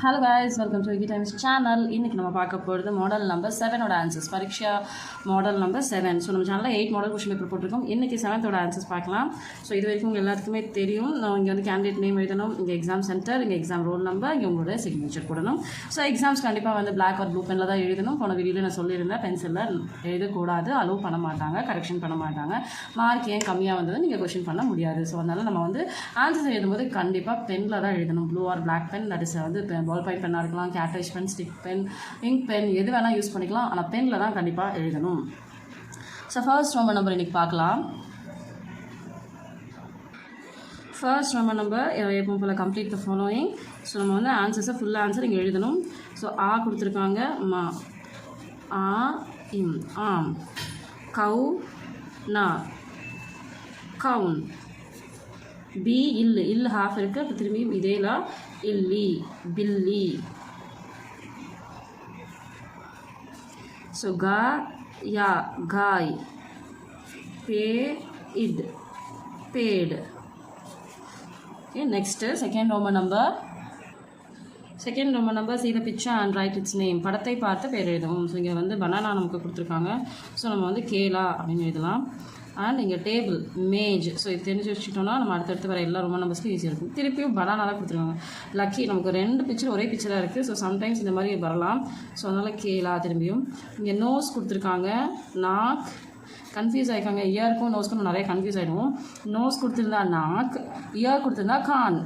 Hello guys, welcome to Wiki Times channel. இன்னைக்கு நம்ம பார்க்க போகிறது மாடல் நம்பர் 7 ஓட ஆன்சர்ஸ். பரீட்சா மாடல் நம்பர் 7. ஸோ நம்ம சேனலில் 8 மாடல் கொஸ்டின் பேப்பர் போட்டிருக்கோம். இன்னைக்கு 7th ஓட ஆன்சர்ஸ் பார்க்கலாம். ஸோ இது வரைக்கும் உங்கள் எல்லாத்துக்குமே தெரியும். இங்கே வந்து கேண்டிடேட் நேம் எழுதணும், இங்கே எக்ஸாம் சென்டர், இங்கே எக்ஸாம் ரோல் நம்பர், இங்கே உங்களோட சிக்னேச்சர் போடணும். ஸோ எக்ஸாம்ஸ் கண்டிப்பாக வந்து பிளாக் ஆர் ப்ளூ பெனில் தான் எழுதணும். போன வீடியோவில் நான் சொல்லியிருந்தேன், பென்சிலில் எழுதக்கூடாது, அலோவ் பண்ண மாட்டாங்க, கரெக்ஷன் பண்ண மாட்டாங்க. மார்க் ஏன் கம்மியாக வந்தது நீங்கள் கொஸ்டின் பண்ண முடியாது. ஸோ அதனால் நம்ம வந்து ஆன்சர்ஸ் எழுதும்போது கண்டிப்பாக பெனில் தான் எழுதணும். Blue or black pen, that is வந்து பால் பாயிண்ட் பென்னாக இருக்கலாம், cartridge pen, stick pen, ink pen, எது வேணால் யூஸ் பண்ணிக்கலாம். ஆனால் பெனில் தான் கண்டிப்பாக எழுதணும். ஸோ ஃபர்ஸ்ட் ரோமன் நம்பர் இன்றைக்கி பார்க்கலாம். ஃபர்ஸ்ட் ரோமன் நம்பர் எப்பவும் போல் கம்ப்ளீட் த ஃபாலோயிங். ஸோ நம்ம வந்து ஆன்சர்ஸை ஃபுல் ஆன்சர் இங்கே எழுதணும். ஸோ ஆ கொடுத்துருக்காங்க, மா, ஆ, இம், ஆம், கவு, நா, கவுன், பி, இல்லு, இல்லு ஹாஃப் இருக்குது, அப்போ திரும்பி இதேலா, இல்லி, பில்லி. ஸோ கா, யா, காய், பே, இட், பேடு. Okay, next second Roman number. Second Roman number, see the picture and write its name. படத்தை பார்த்து பேர் எழுதவும். ஸோ இங்கே வந்து பனானா நமக்கு கொடுத்துருக்காங்க. ஸோ நம்ம வந்து கேலா அப்படின்னு எழுதலாம். அண்ட் இங்கே டேபிள், மேஜ். ஸோ இது தெரிஞ்சு வச்சுக்கிட்டோம்னா நம்ம அடுத்தடுத்து வர எல்லா ரோமன் நம்பர்ஸ்க்கும் ஈஸியாக இருக்கும். திருப்பியும் பனானா தான் கொடுத்துருக்காங்க. லக்கி, நமக்கு 2 பிக்சர் ஒரே பிக்சராக இருக்குது. ஸோ சம்டைம்ஸ் இந்த மாதிரி வரலாம். ஸோ அதனால் கேலா. திரும்பியும் இங்கே நோஸ் கொடுத்துருக்காங்க, நாக், கன்ஃபியூஸ் ஆகிருக்காங்க. இயருக்கும் நோஸ்க்கும் நம்ம நிறைய கன்ஃபியூஸ் ஆகிடுவோம். நோஸ் கொடுத்துருந்தா நாக், இயர் கொடுத்துருந்தா கான்.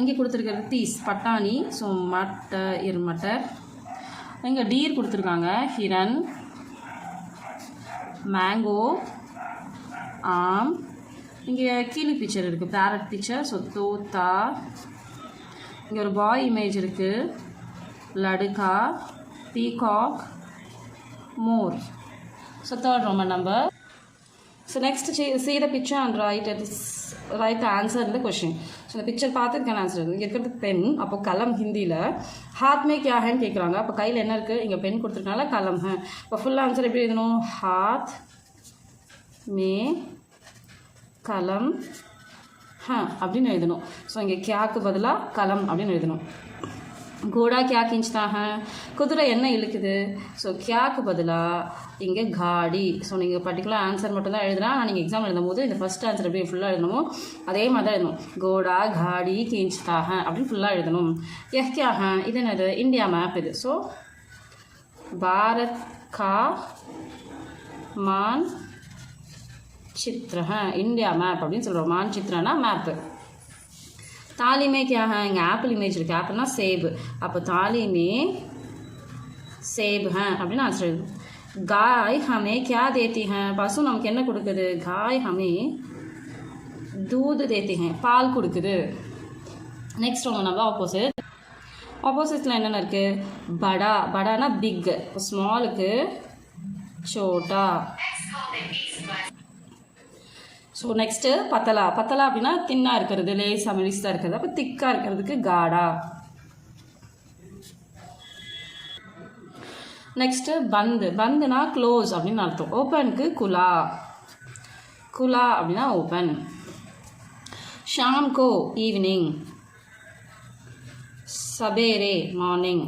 இங்கே கொடுத்துருக்கிறது தீஸ், பட்டாணி. ஸோ மட்டர். இங்கே டீர் கொடுத்துருக்காங்க, ஹிரன், மேங்கோ, ஆம். இங்கே கீழி பிக்சர் இருக்குது, பேரட் பிக்சர். ஸோ தோத்தா. இங்கே ஒரு பாய் இமேஜ் இருக்குது, லடுக்கா, பீகாக், மோர். So third Roman number. So next see the picture and write the answer in the question. So இந்த பிக்சர் பார்த்து இதுக்கான ஆன்சர் இருக்குது. இங்கே இருக்கிறது பென், அப்போ கலம் ஹிந்தியில். ஹாத் மே கியா ஹேன்னு கேட்குறாங்க. அப்போ கையில் என்ன இருக்குது, இங்கே பென் கொடுத்துருக்கனால கலம் ஹே. இப்போ ஃபுல் ஆன்சர் எப்படி எழுதணும், ஹாத் மே கலம் ஹ அப்படின்னு எழுதணும். ஸோ இங்கே கியாக்கு பதிலாக கலம் அப்படின்னு எழுதணும். கோடா கியா கிஞ்ச்தா ஹே, குதிரை என்ன இழுக்குது. ஸோ கியாக்கு பதிலாக இங்கே காடி. ஸோ நீங்கள் பர்டிகுலர் ஆன்சர் மட்டும் தான் எழுதுனா, ஆனால் நீங்கள் எக்ஸாம் எழுதும் போது இந்த ஃபஸ்ட் ஆன்சர் எப்படி ஃபுல்லாக எழுதணுமோ அதே மாதிரி தான் எழுதணும். கோடா காடி கிஞ்ச்தா ஹே அப்படின்னு ஃபுல்லாக எழுதணும். எஹ் கியா ஹே, இது என்னது, இந்தியா மேப் இது. ஸோ பாரத் கா மான் சித்ர ஹே, இந்தியா மேப் அப்படின்னு சொல்கிறோம். மான் சித்ரனா மேப்பு. தாலி மே கியா ஹே, இங்கே ஆப்பிள் இமேஜ் இருக்குது. ஆப்பிள்னா சேபு. அப்போ தாலி மே சேப் ஹே அப்படின்னு ஆன்சர் எழுதும். காய் ஹமே கியா தேத்தி ஹே, பசு நமக்கு என்ன கொடுக்குது, காய் ஹமே தூது தேத்தி ஹே, பால் கொடுக்குது. நெக்ஸ்ட் ஒன்று நம்ம ஆப்போசிட். ஆப்போசிட்டில் என்னென்ன இருக்குது, படா, படானா பிக், ஸ்மாலுக்கு சோட்டா. ஸோ நெக்ஸ்ட்டு பத்தலா. பத்தலா அப்படின்னா தின்னாக இருக்கிறது, லேசாக மெலிசாக இருக்கிறது. அப்போ திக்காக இருக்கிறதுக்கு காடா. நெக்ஸ்ட்டு பந்து. பந்துனா க்ளோஸ் அப்படின்னு அர்த்தம். ஓப்பனுக்கு குலா. குலா அப்படின்னா ஓப்பன். ஷாம்கோ ஈவினிங், சபேரே மார்னிங்.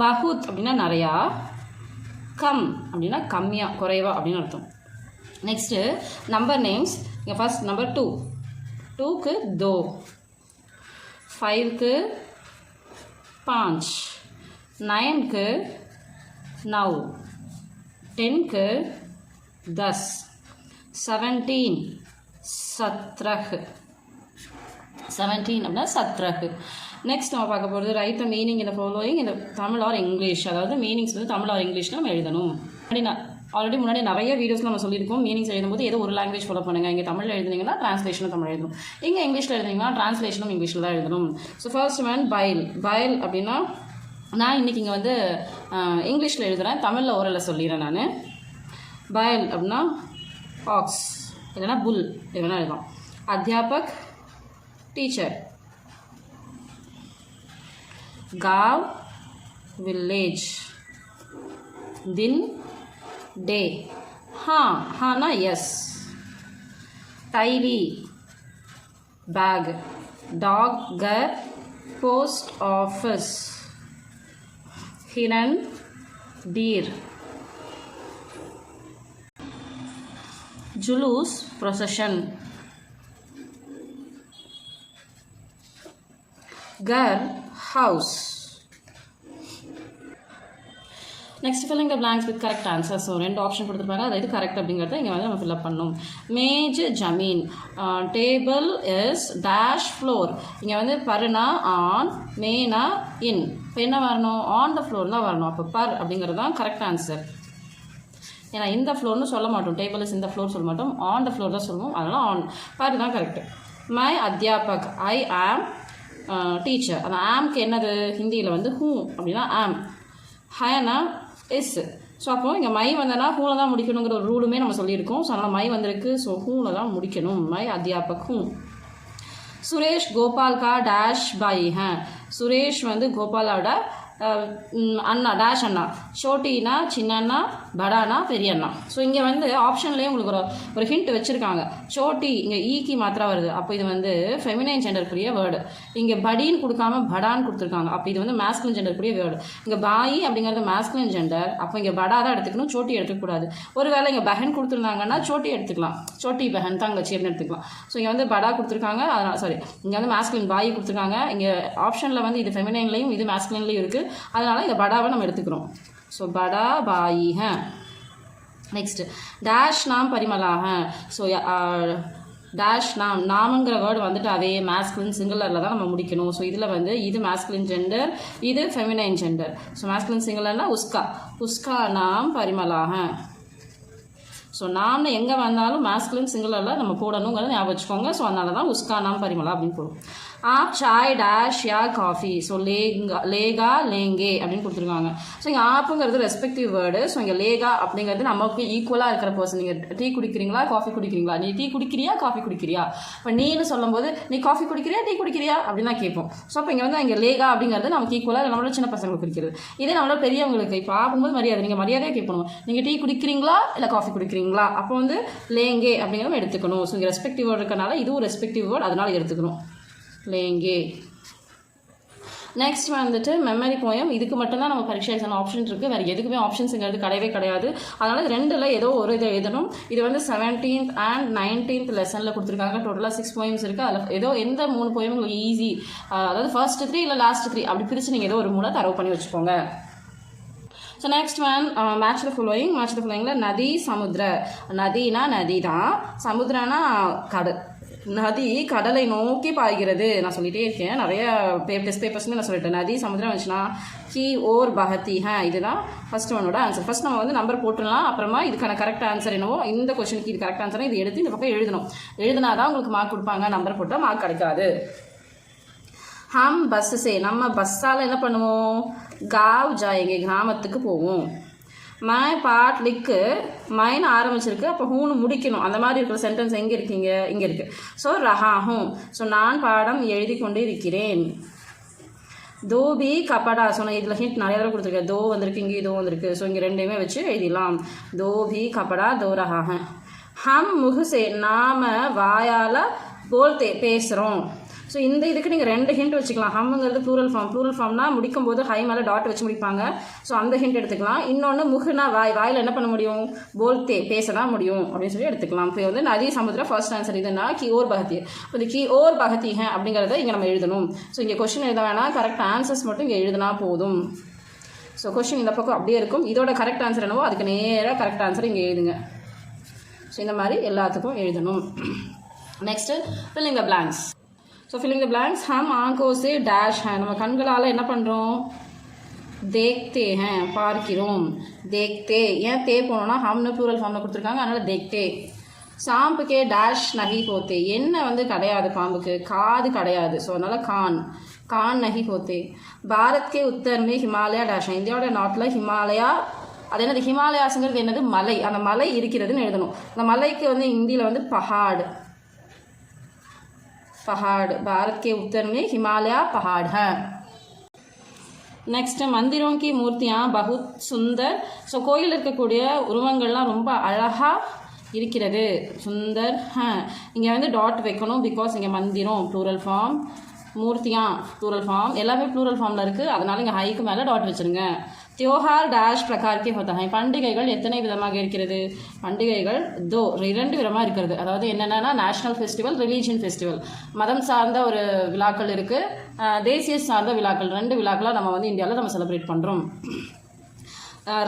பஹுத் அப்படின்னா நிறையா, கம் அப்படின்னா கம்மியாக, குறைவா அப்படின்னு அர்த்தம். Next number names. இங்கே ஃபஸ்ட் நம்பர் 2. 2க்கு தோ, 5க்கு 5, 9க்கு 9, 10க்கு 10, 17 17 அப்படின்னா 17. நெக்ஸ்ட் நம்ம பார்க்க போகிறது ரைட் த மீனிங் இந்த ஃபாலோயிங் இந்த தமிழ் ஆர் இங்கிலீஷ். அதாவது மீனிங்ஸ் வந்து தமிழ் ஆர் இங்கிலீஷில் நம்ம எழுதணும். ஆல்ரெடி முன்னாடி நிறைய வீடியோஸ் நம்ம சொல்லியிருக்கோம். மீனிங்ஸ் எழுதும்போது ஏதோ ஒரு லாங்குவேஜ் ஃபாலோ பண்ணுங்கள். இங்கே தமிழில் எழுதுனீங்கன்னா ட்ரான்ஸ்லேஷனும் தமிழ் எழுதணும். இங்கே இங்கிலீஷில் எழுதுனீங்கன்னா ட்ரான்ஸ்லேஷனும் இங்கிலீஷில் தான் எழுதணும். So first one file. File அப்படின்னா நான் இன்றைக்கி இங்கே வந்து இங்கிலீஷில் எழுதுகிறேன், தமிழில் ஓரலில் சொல்லிடுறேன் நான். பைல் அப்படின்னா ஆக்ஸ் இல்லைன்னா புல், இது வேணால் எழுதலாம். அத்தியாபக் டீச்சர். गाँव विलेज. दिन डे. हाँ हाँ ना यस. थैली बैग. डॉग घर post office, hiran, deer, julus, procession, घर, house. Next filling the blanks with correct answer. So 2 option கொடுத்துருப்பாங்க, அது கரெக்ட் அப்படிங்கிறத இங்கே வந்து நம்ம ஃபில்அப் பண்ணணும். மேஜ் ஜமீன், டேபிள் இஸ் டேஷ் ஃப்ளோர். இங்கே வந்து பர்னா ஆன், மேனா இன். இப்போ என்ன வரணும்? ஆன் த ஃப்ளோர் தான் வரணும். அப்போ பர் அப்படிங்கிறது தான் கரெக்ட் ஆன்சர். ஏன்னா இந்த ஃப்ளோர்னு சொல்ல மாட்டோம், டேபிள் இஸ் இந்த ஃப்ளோர் சொல்ல மாட்டோம், ஆன் த ஃப்ளோர் தான் சொல்லுவோம். அதனால் ஆன், பர் தான் கரெக்ட். மை அத்தியாபக், ஐ ஆம் டீச்சர். அந்த ஆம்க்கு என்னது ஹிந்தியில் வந்து ஹூ அப்படின்னா ஆம், ஹேனா இஸ். ஸோ அப்போ இங்கே மை வந்தனா ஹூவில் தான் முடிக்கணுங்கிற ஒரு ரூலுமே நம்ம சொல்லியிருக்கோம். ஸோ அதனால் மை வந்திருக்கு, ஸோ ஹூவில் தான் முடிக்கணும். மை அத்தியாபக் ஹூ. சுரேஷ் கோபால் கா டேஷ் பாய் ஹே. சுரேஷ் வந்து கோபாலோட அண்ணா, டேஷ் அண்ணா. சோட்டினா சின்ன அண்ணா, படானா பெரிய அண்ணா. ஸோ இங்கே வந்து ஆப்ஷன்லேயே உங்களுக்கு ஒரு ஹிண்ட் வச்சுருக்காங்க. சோட்டி இங்கே ஈக்கி மாத்திரா வருது, அப்போ இது வந்து ஃபெமினைன் ஜெண்டருக்குரிய வேர்டு. இங்கே படின்னு கொடுக்காம படான்னு கொடுத்துருக்காங்க, அப்போ இது வந்து மேஸ்குலின் ஜெண்டருக்குரிய வேர்டு. இங்கே பாயி அப்படிங்கிறது மேஸ்குலின் ஜெண்டர், அப்போ இங்கே படா தான் எடுத்துக்கணும், சோட்டி எடுத்துக்கூடாது. ஒருவேளை இங்கே பெஹன் கொடுத்துருந்தாங்கன்னா சோட்டி எடுத்துக்கலாம், சோட்டி பெஹன் தங்கச்சின்னு எடுத்துக்கலாம். ஸோ இங்கே வந்து படா கொடுத்துருக்காங்க, அதனால் சாரி இங்கே வந்து மேஸ்குலின் பாயி கொடுத்துருக்காங்க. இங்கே ஆப்ஷனில் வந்து இது ஃபெமினைன்லையும் இது மேஸ்குலின்லையும் இருக்குது, அதனால் இந்த படாவை நம்ம எடுத்துக்கிறோம். ஸோ படா பாயி ஹே. நெக்ஸ்ட் டேஷ் நாம் பரிமலா ஹே. ஸோ டேஷ் நாம், நாமங்கிற வேர்டு வந்துட்டு அதே மேஸ்குலின் சிங்குலரில் தான் நம்ம முடிக்கணும். ஸோ இதில் வந்து இது மேஸ்குலின் ஜெண்டர், இது ஃபெமினைன் ஜெண்டர். ஸோ மேஸ்குலின் சிங்குலர்னா உஸ்கா, உஸ்கா நாம் பரிமலா ஹே. ஸோ நாம்னு எங்கே வந்தாலும் மேஸ்குலின் சிங்குலரில் நம்ம போடணுங்கிறத ஞாபகம் வச்சுக்கோங்க. ஸோ அதனால தான் உஸ்கா நாம் பரிமலா அப்படின்னு போடும். ஆப் சாய் டேஷ் யா காஃபி. ஸோ லேகா லேங்கே அப்படின்னு கொடுத்துருக்காங்க. ஸோ இங்கே ஆப்புங்கிறது ரெஸ்பெக்டிவ் வேர்டு. ஸோ இங்கே லேகா அப்படிங்கிறது நமக்கு ஈக்குவலாக இருக்கிற பர்சன். நீங்கள் டீ குடிக்கிறீங்களா காஃபி குடிக்கிறீங்களா, நீ டீ குடிக்கிறியா காஃபி குடிக்கிறியா. இப்போ நீன்னு சொல்லும்போது நீ காஃபி குடிக்கிறியா டீ குடிக்கிறியா அப்படின்னு தான் கேட்போம். ஸோ அப்போ இங்கே வந்து இங்கே லேகா அப்படிங்கிறது நமக்கு ஈக்குவலாக நம்மளோட சின்ன பசங்களுக்கு குடிக்கிறது. இதே நம்மளோட பெரியவங்களுக்கு இப்போ ஆகும்போது மரியாதை, நீங்கள் மரியாதையாக கேட்கணும், நீங்கள் டீ குடிக்கிறீங்களா இல்லை காஃபி குடிக்கிறீங்களா. அப்போ வந்து லேங்கே அப்படிங்கிறத எடுத்துக்கணும். ஸோ இங்கே ரெஸ்பெக்டிவ் வேர்டு இருக்கனால இதுவும் ரெஸ்பெக்டிவ் வேர்டு, அதனால் எடுத்துக்கணும் லேங்கே. நெக்ஸ்ட் வந்துட்டு மெமரி போயம். இதுக்கு மட்டும்தான் நம்ம பரீட்சை எழுதணும் ஆப்ஷன் இருக்குது, வேறு எதுக்குமே ஆப்ஷன்ஸுங்கிறது கிடையவே கிடையாது. அதனால் ரெண்டில் ஏதோ ஒரு இதை எழுதணும். இது வந்து 17th and 19th லெசனில் கொடுத்துருக்காங்க. டோட்டலாக 6 போயம்ஸ் இருக்குது. அதில் ஏதோ எந்த 3 போயம் உங்களுக்கு ஈஸி, அதாவது ஃபர்ஸ்ட் 3 இல்லை லாஸ்ட் 3 அப்படி பிரித்து நீங்கள் ஏதோ ஒரு 3 தரவு பண்ணி வச்சுக்கோங்க. So next one match the following. Match the ஃபாலோயிங்கில் நதி சமுத்திர. நதினா நதி தான், சமுத்திரனா கடல். நதி கடலை நோக்கி பாய்கிறது. நான் சொல்லிகிட்டே இருக்கேன், நிறைய டெஸ்ட் பேப்பர்ஸ்லேயும் நான் சொல்லிட்டேன். நதி சமுத்திரம் வந்துச்சுன்னா கி ஓர் பஹத்தி ஹே. இதுதான் ஃபர்ஸ்ட் ஒன்னோட ஆன்சர். ஃபர்ஸ்ட் நம்ம வந்து நம்பர் போட்டுடலாம், அப்புறமா இதுக்கான கரெக்ட் ஆன்சர் என்னவோ, இந்த கொஸ்டினுக்கு இது கரெக்ட் ஆன்சர் இது எடுத்து இந்த பக்கம் எழுதணும். எழுதினா தான் உங்களுக்கு மார்க் கொடுப்பாங்க, நம்பர் போட்டால் மார்க் கிடைக்காது. ஹம் பஸ் சே, நம்ம பஸ்ஸால் என்ன பண்ணுவோம், காவ் ஜாயேங்கே, கிராமத்துக்கு போவோம். மை பாட் லிக்கு, மைன்னு ஆரம்பிச்சிருக்கு, அப்போ ஹூன்னு முடிக்கணும். அந்த மாதிரி இருக்கிற சென்டென்ஸ் எங்கே இருக்கீங்க, இங்கே இருக்குது. ஸோ ரஹாஹும், ஸோ நான் பாடம் எழுதி கொண்டு இருக்கிறேன். தோ பி கப்படா, ஸோ நான் இதில் ஹிண்ட் நிறைய தடவை கொடுத்துருக்கேன். தோ வந்திருக்கு, இங்கே இதோ வந்திருக்கு. ஸோ இங்கே ரெண்டையுமே வச்சு எழுதிடலாம். தோ பி கப்படா தோ ரஹாஹ. ஹம் முகுசே, நாம் வாயால் போல்தே பேசுகிறோம். ஸோ இந்த இதுக்கு நீங்கள் 2 ஹிண்ட் வச்சுக்கலாம். ஹம்ங்கிறது ப்ளூரல் ஃபார்ம், ப்ளூரல் ஃபார்ம்னா முடிக்கும் போது ஹை மேலே டாட் வச்சு முடிப்பாங்க. ஸோ அந்த ஹிண்ட் எடுத்துக்கலாம். இன்னொன்று முகுனா வாய், வாயில் என்ன பண்ண முடியும், போல்தே பேச தான் முடியும் அப்படின்னு சொல்லி எடுத்துக்கலாம். இப்போ வந்து நதி சமுத்திரம் ஃபர்ஸ்ட் ஆன்சர். இதுனா கி ஓர் பகத்தி. இப்போ இந்த கி ஓர் பகத்தி ஹே அப்படிங்கிறத இங்கே நம்ம எழுதணும். ஸோ இங்கே கொஸ்டின் எழுத வேணாம், கரெக்ட் ஆன்சர்ஸ் மட்டும் இங்கே எழுதினா போதும். ஸோ கொஸ்டின் இந்த பக்கம் அப்படியே இருக்கும். இதோட கரெக்ட் ஆன்சர் என்னவோ அதுக்கு நேராக கரெக்ட் ஆன்சர் இங்கே எழுதுங்க. ஸோ இந்த மாதிரி எல்லாத்துக்கும் எழுதணும். Next filling the blanks. So filling the blanks. ஹம் ஆங்கோ சே டேஷ் ஹே, நம்ம கண்களால் என்ன பண்ணுறோம், தேக்தே ஹே, பார்க்கிறோம். தேக்தே, ஏன் தே போனோம்னா ஹம்னு ப்ளூரல் ஃபார்மில் கொடுத்துருக்காங்க, அதனால் தேக்தே. சாம்புக்கே டேஷ் நகி போத்தே, என்ன வந்து கிடையாது பாம்புக்கு, காது கிடையாது. ஸோ அதனால் கான், கான் நகி போத்தே. பாரத்கே உத்தர்மே ஹிமாலயா டேஷ், இந்தியாவோட நாட்டில் ஹிமாலயா, அது என்னது ஹிமாலயாஸுங்கிறது என்னது, மலை. அந்த மலை இருக்கிறதுன்னு எழுதணும். அந்த மலைக்கு வந்து ஹிந்தியில் வந்து பஹாடு, पहाड़. भारत के उत्तर में हिमालय पहाड़ है. நெக்ஸ்ட்டு மந்திரோं की मूर्तियाँ बहुत सुंदर. ஸோ கோயில் இருக்கக்கூடிய உருவங்கள்லாம் ரொம்ப அழகாக இருக்கிறது. சுந்தர் இங்கே வந்து டாட் வைக்கணும், பிகாஸ் இங்கே மந்திரம் ப்ளூரல் ஃபார்ம். மூர்த்தியா ப்ளூரல் ஃபார்ம், எல்லாமே ப்ளூரல் ஃபார்மில் இருக்குது. அதனால் இங்கே ஹைக்கு மேலே டாட் வச்சுருங்க. தியோஹார் டேஷ் பிரகார்க்கே ஹோத்தா ஹை, பண்டிகைகள் எத்தனை விதமாக இருக்கிறது? பண்டிகைகள் 2 விதமாக இருக்கிறது. அதாவது என்னென்னா நேஷ்னல் ஃபெஸ்டிவல், ரிலீஜியன் ஃபெஸ்டிவல். மதம் சார்ந்த ஒரு விழாக்கள் இருக்குது, தேசிய சார்ந்த விழாக்கள். 2 விழாக்களாக நம்ம வந்து இந்தியாவில் நம்ம செலிப்ரேட் பண்ணுறோம்.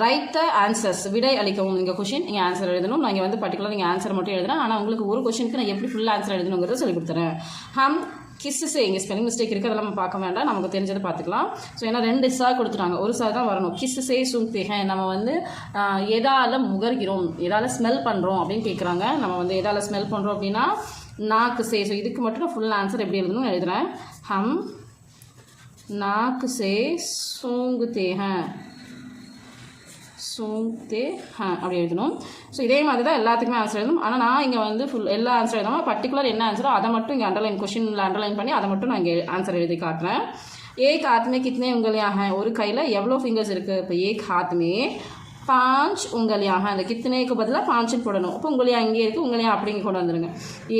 ரைட் த ஆன்சர்ஸ், விடை அளிக்கவும். நீங்கள் கொஷின் நீங்கள் ஆன்சர் எழுதணும். நான் இங்கே வந்து பர்டிகுலர் நீங்கள் ஆன்சர் மட்டும் எழுதுறேன். ஆனால் உங்களுக்கு ஒரு கொஷனுக்கு நான் எப்படி ஃபுல் ஆன்சர் எழுதணுங்கிறத சொல்லி கொடுத்துறேன். ஹம் கிஸ்ஸு, இங்கே ஸ்பெல்லிங் மிஸ்டேக் இருக்குது, அதெல்லாம் நம்ம பார்க்க வேண்டாம், நமக்கு தெரிஞ்சதை பார்த்துக்கலாம். ஸோ ஏன்னா 2 சா கொடுத்துட்டாங்க, ஒரு சா தான் வரணும். கிஸ்ஸே சுங்தேஹ, நம்ம வந்து எதால் முகர்கிறோம், எதால் ஸ்மெல் பண்ணுறோம் அப்படின்னு கேட்குறாங்க. நம்ம வந்து எதால் ஸ்மெல் பண்ணுறோம் அப்படின்னா நாக்கு சே. ஸோ இதுக்கு மட்டும் நான் ஃபுல் ஆன்சர் எப்படி எழுதணும்னு எழுதுகிறேன். ஹம் நாக்கு சே சூங்குதேஹ, சூங்தே அப்படி எழுதணும். ஸோ இதே மாதிரி தான் எல்லாத்துக்குமே ஆன்சர் எழுதணும். ஆனால் நான் இங்கே வந்து ஃபுல் எல்லா ஆன்சர் எழுதாமல் பர்டிகுலர் என்ன ஆன்சரோ அதை மட்டும் இங்கே அண்டர்லைன், கொஷினில் அண்டர்லைன் பண்ணி அதை மட்டும் நான் இங்கே ஆன்சர் எழுதி காட்டுறேன். ஏக் ஹாத்மே கித்னே உங்கலியாக, ஒரு கையில் எவ்வளோ ஃபிங்கர்ஸ் இருக்குது? இப்போ ஏக் ஹாத்மே 5 உங்கலியாக, அந்த கித்னேக்கு பதிலாக 5ன்னு போடணும். இப்போ உங்கலியா இங்கே இருக்குது, உங்கலியா அப்படிங்க கொண்டு வந்துடுங்க.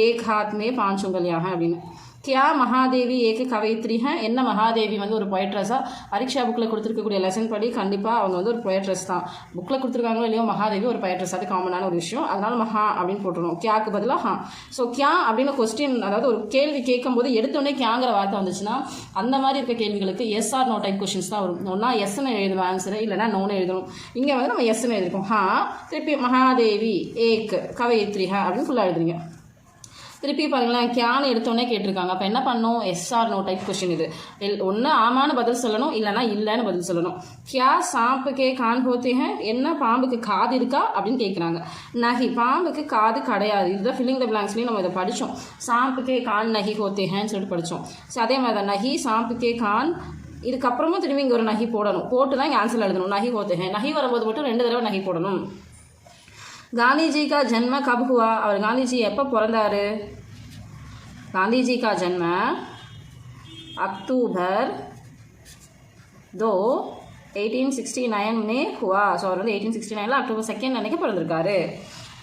ஏக் ஹாத்மே 5 உங்கலியாக அப்படின்னு. கியா மகாதேவி ஏக கவயித்ரி ஹை, என்ன மகாதேவி வந்து ஒரு பொயட்ரஸாக? பரீட்சா புக்கில் கொடுத்துருக்கக்கூடிய லெசன் படி கண்டிப்பாக அவங்க வந்து ஒரு பொயட்ரஸ் தான். புக்கில் கொடுத்துருக்காங்களோ இல்லையோ மகாதேவி ஒரு பொயட்ரஸ், அது காமனான ஒரு விஷயம். அதனால் மஹா அப்படின்னு போட்டுருணும், கியாக்கு பதிலாக ஹா. ஸோ கியா அப்படின்னு கொஸ்டின், அதாவது ஒரு கேள்வி கேட்கும்போது எடுத்தோடனே கியாங்கிற வார்த்தை வந்துச்சுன்னா அந்த மாதிரி இருக்க கேள்விகளுக்கு yes or no type questions தான் வரும். ஒன்றா எஸ்ன்னு எழுதணும் ஆன்சரு, இல்லைனா நோன்னு எழுதணும். இங்கே வந்து நம்ம எஸ்ன்னு எழுதிருக்கோம். ஹா திருப்பி மகாதேவி ஏக் கவயித்ரி ஹா அப்படின்னு ஃபுல்லாக எழுதுறீங்க. திருப்பி பாருங்களேன், கியான்னு எடுத்தோடனே கேட்டிருக்காங்க. அப்போ என்ன பண்ணணும்? எஸ்ஆர் நோ டைப் கொஸ்டின் இது. ஒன்று ஆமான்னு பதில் சொல்லணும், இல்லைனா இல்லைன்னு பதில் சொல்லணும். கியா சாம்புக்கே கான் ஹோத்தே ஹை, என்ன பாம்புக்கு காது இருக்கா அப்படின்னு கேட்குறாங்க. நகி, பாம்புக்கு காது கிடையாது. இதுதான் ஃபில்லிங் த பிளாங்க்ஸ்லேயும் நம்ம இதை படித்தோம். சாம்புக்கே கான் நகி ஹோத்தே ஹேன்னு சொல்லிட்டு படித்தோம். ஸோ அதே மாதிரி தான் நகி சாம்புக்கே கான், இதுக்கப்புறமும் திரும்பி இங்கே ஒரு நகி போடணும், போட்டு தான் இங்கே ஆன்சர் எழுதணும். நகி ஹோத்தே ஹை, நகி வரும்போது மட்டும் 2 தடவை நகி போடணும். காந்திஜி கா ஜன்ம கப் ஹுவா, அவர் காந்திஜி எப்போ பிறந்தார்? காந்திஜி கா ஜன்ம அக்டோபர் 2 1869 में हुआ. ஸோ அவர் வந்து 1869 அக்டோபர் 2 அன்றைக்கி பிறந்திருக்காரு.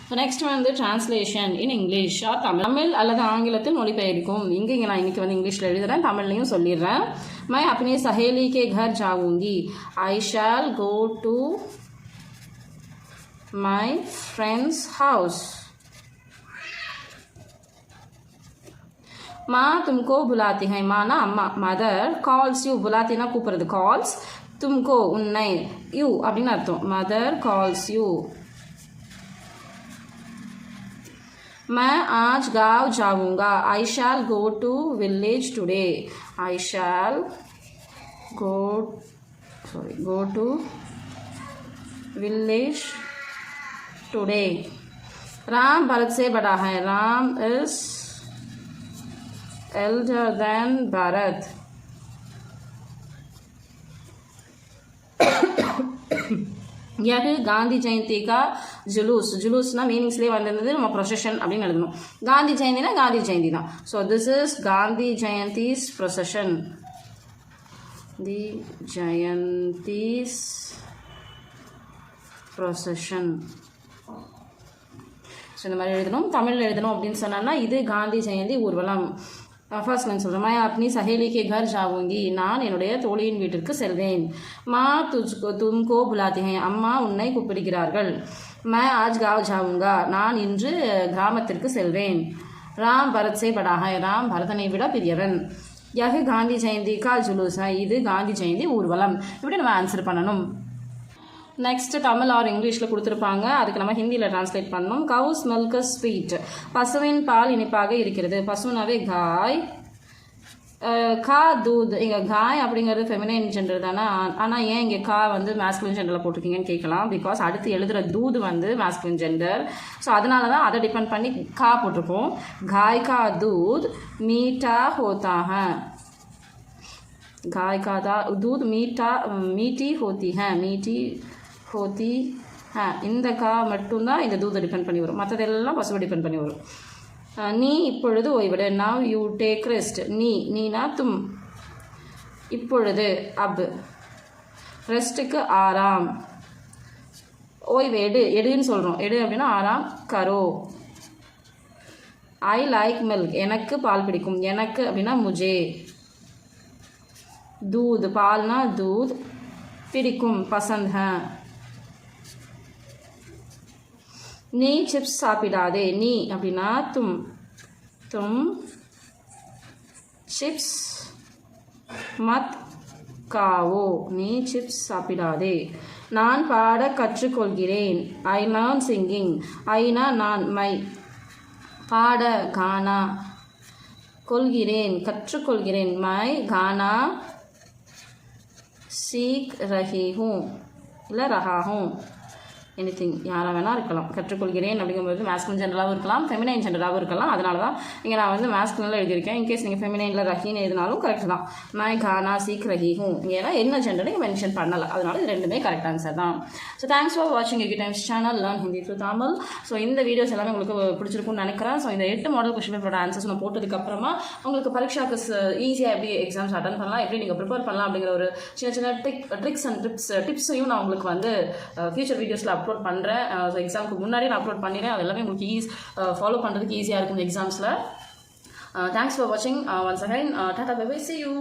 ஸோ நெக்ஸ்ட் வந்து translation in English or Tamil அல்லது ஆங்கிலத்தில் மொழிபெயர்க்கும். இங்கே நான் இன்றைக்கி வந்து இங்கிலீஷில் எழுதுகிறேன், தமிழ்லையும் சொல்லிடுறேன். मैं अपनी सहेली के घर जाऊँगी. I shall go to my friend's house. माँ तुमको बुलाती है, माँ ना अम्मा, मदर calls you, बुलाती ना கூப்பிடுறது, calls तुमको उन्नै, you அப்படின்னு அர்த்தம். mother calls you. मैं आज गाँव जाऊँगा. I shall go to village today. I shall go to village today. Ram Bharat से बड़ा है. Ram is elder than Bharat. यह गांधी जयंती का जुलूस, जुलूसना मीनिंग्सலேயே வந்திருந்தது, நம்ம ப்ரொசஷன் அப்படின்னு எழுதணும். காந்தி ஜெயந்தினா காந்தி ஜெயந்தி தான். So this is Gandhi Jayanthi's procession. The Jayanthi's procession. So இந்த மாதிரி எழுதணும். தமிழில் எழுதணும் அப்படின்னு சொன்னோன்னா இது காந்தி ஜெயந்தி ஊர்வலம். ஃபர்ஸ்ட் லைன் சொல்கிறேன். मैं अपनी सहेली के घर जाऊँगी. நான் என்னுடைய தோழியின் வீட்டிற்கு செல்வேன். माँ तुमको बुलाती हैं. அம்மா உன்னை கூப்பிடுகிறார்கள். मैं आज गाँव जाऊँगा. நான் இன்று கிராமத்திற்கு செல்வேன். ராம் பரத் से बड़ा है. ராம் பரதனை விட பெரியவன். यह गांधी जयंती का जुलूस है. இது காந்தி ஜெயந்தி ஊர்வலம். இப்படி நம்ம ஆன்சர் பண்ணணும். நெக்ஸ்ட் தமிழ் ஆர் இங்கிலீஷில் கொடுத்துருப்பாங்க, அதுக்கு நம்ம ஹிந்தியில் ட்ரான்ஸ்லேட் பண்ணணும். கவுஸ் மில்க் ஸ்வீட், பசுவின் பால் இனிப்பாக இருக்கிறது. பசுனாவே காய். கா தூத், இங்கே காய் அப்படிங்கிறது ஃபெமினைன் ஜெண்டர் தானே, ஆனால் ஏன் இங்கே கா வந்து மேஸ்குலின் ஜெண்டரில் போட்டிருக்கீங்கன்னு கேட்கலாம். பிகாஸ் அடுத்து எழுதுகிற தூது வந்து மேஸ்குலின் ஜெண்டர். ஸோ அதனால தான் அதை டிபெண்ட் பண்ணி கா போட்டிருக்கோம். காய் கா தூத் மீட்டா ஹோத்தா ஹை. गाय का दूध मीठी होती है. मीठी होती है. இந்த கா மட்டும்தான் இந்த தூதை டிபெண்ட் பண்ணி வரும், மற்றதெல்லாம் பசுவை டிபெண்ட் பண்ணி வரும். நீ இப்பொழுது ஓய்விடு. Now you take rest. நீனா தும். இப்பொழுது அப். ரெஸ்ட்டுக்கு ஆறாம். ஓய்வு எடுன்னு சொல்கிறோம். எடு அப்படின்னா ஆறாம். கரோ. I like milk. எனக்கு பால் பிடிக்கும். எனக்கு அப்படின்னா முஜே. दूध पालना दूध பிடிக்கும் पसंद है நீ சிப்ஸ் சாப்பிடாதே நீ அப்படின்னா तुम சிப்ஸ் மத் காவோ நீ சிப்ஸ் சாப்பிடாதே நான் பாட கற்றுக்கொள்கிறேன் ஐ லேர்ன் சிங்கிங் ஐனா நான் மை பாட கானா கொள்கிறேன் கற்றுக்கொள்கிறேன் மை கானா सीख रही हूँ இல்லை रहा हूँ எனிதிங் யாராக வேணால் இருக்கலாம் கற்றுக்கொள்கிறேன் அப்படிங்கும்போது மேஸ்குலின் ஜெண்டராகவும் இருக்கலாம் ஃபெமினைன் ஜெண்டராகவும் இருக்கலாம் அதனால தான் இங்கே நான் வந்து மேஸ்குலினில் எழுதியிருக்கேன் இன்கேஸ் நீங்கள் ஃபெமினைனில் ரஹின்னு எழுதினாலும் கரெக்ட் தான் நான் கானா சீக் ரஹி ஹூம் இங்கே என்ன ஜெண்டர் நீங்கள் மென்ஷன் பண்ணலை அதனால இது ரெண்டுமே கரெக்ட் ஆன்சர் தான் ஸோ தேங்க்ஸ் ஃபார் வாட்சிங் EQ Times channel learn Hindi through Tamil so இந்த வீடியோஸ் எல்லாமே உங்களுக்கு பிடிச்சிருக்கும்னு நினைக்கிறேன் ஸோ இந்த 8 மாடல் கொஸ்டின் பேப்பரோட ஆன்சர்ஸ் நான் போட்டதுக்கப்புறமா உங்களுக்கு பரீட்சாக்கு ஈஸியாக எப்படி எக்ஸாம்ஸ் அட்டன் பண்ணலாம் எப்படி நீங்கள் ப்ரிப்பேர் பண்ணலாம் அப்படிங்கிற ஒரு சின்ன சின்ன ட்ரிக்ஸ் அண்ட் டிப்ஸையும் நான் உங்களுக்கு வந்து ஃபியூச்சர் வீடியோஸில் அப்லோட் பண்ணுறேன் ஸோ எக்ஸாமுக்கு முன்னாடி நான் அப்லோட் பண்ணிடுறேன் அது எல்லாமே உங்களுக்கு ஃபாலோ பண்ணுறதுக்கு ஈஸியாக இருக்கும் இந்த எக்ஸாம்ஸில் தேங்க்ஸ் ஃபார் வாட்சிங் once again tata bye bye see you